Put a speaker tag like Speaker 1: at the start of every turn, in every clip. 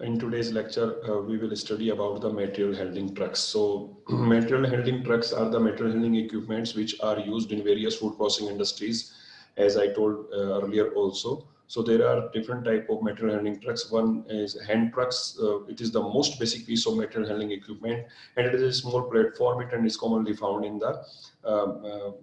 Speaker 1: In today's lecture, we will study about the material handling trucks. So material handling trucks are the material handling equipments which are used in various food processing industries, as I told earlier also. So there are different type of material handling trucks. One is hand trucks. It is the most basic piece of material handling equipment, and it is a small platform. It and is commonly found in the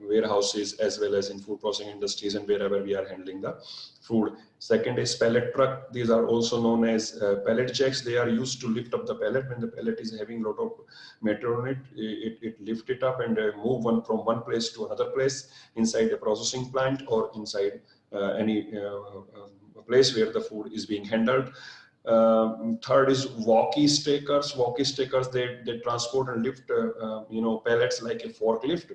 Speaker 1: warehouses as well as in food processing industries and wherever we are handling the food. Second is pallet truck. These are also known as pallet jacks. They are used to lift up the pallet when the pallet is having a lot of material on it. It lift it up and move one from one place to another place inside a processing plant or inside any place where the food is being handled. Third is walkie stakers. Walkie stakers, they transport and lift pallets like a forklift.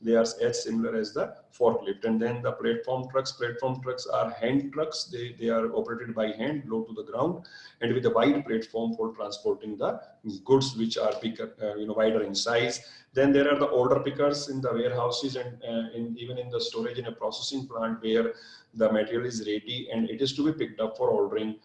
Speaker 1: They are as similar as the forklift. And then the platform trucks. Platform trucks are hand trucks. They are operated by hand, low to the ground, and with a wide platform for transporting the goods which are bigger, wider in size. Then there are the order pickers in the warehouses and even in the storage in a processing plant where the material is ready and it is to be picked up for ordering.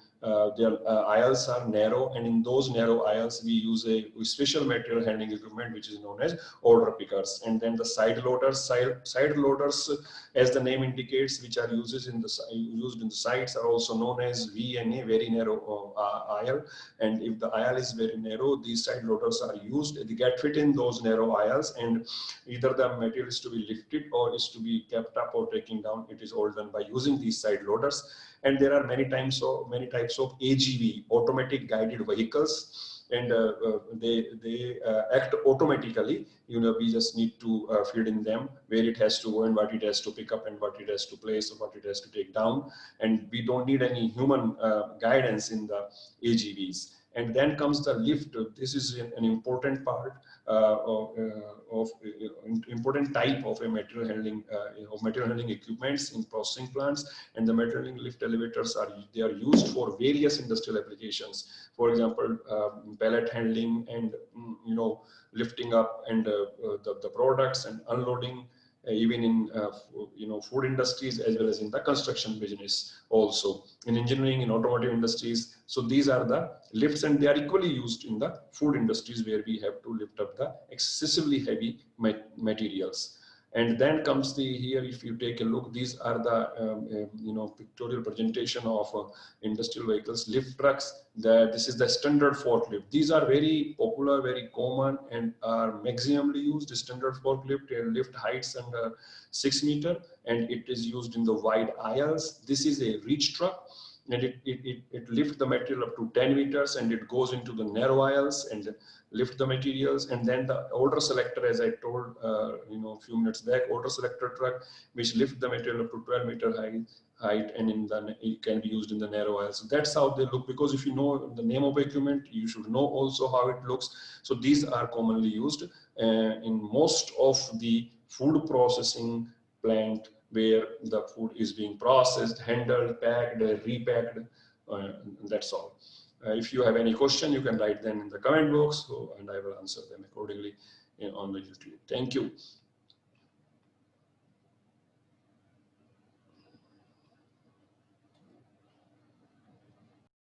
Speaker 1: Their aisles are narrow, and in those narrow aisles we use a special material handling equipment which is known as order pickers. And then the side loaders. Side loaders, as the name indicates, which are used in the sides, are also known as VNA, very narrow aisle. And if the aisle is very narrow, these side loaders are used. They get fit in those narrow aisles, and either the material is to be lifted or is to be kept up or taken down. It is all done by using these side loaders. And there are many types of AGV, automatic guided vehicles, and they act automatically. We just need to feed in them where it has to go and what it has to pick up and what it has to place or what it has to take down, and we don't need any human guidance in the AGVs. And then comes the lift. This is an important part of important type of a material handling equipments in processing plants. And the material handling lift elevators are used for various industrial applications. For example, pallet handling and lifting up and the products and unloading, even in food industries as well as in the construction business, also in engineering, in automotive industries. So these are the lifts, and they are equally used in the food industries where we have to lift up the excessively heavy materials. And then comes here, if you take a look, these are the pictorial presentation of industrial vehicles, lift trucks. This is the standard forklift. These are very popular, very common, and are maximally used. Standard forklift lift heights under 6 meters, and it is used in the wide aisles. This is a reach truck, and it lifts the material up to 10 meters, and it goes into the narrow aisles and lift the materials. And then the order selector, as I told a few minutes back, order selector truck, which lift the material up to 12-meter height, and it can be used in the narrow aisles. So that's how they look, because if you know the name of equipment, you should know also how it looks. So these are commonly used in most of the food processing plant where the food is being processed, handled, packed, repacked. That's all. If you have any question, you can write them in the comment box, and I will answer them accordingly on the YouTube. Thank you.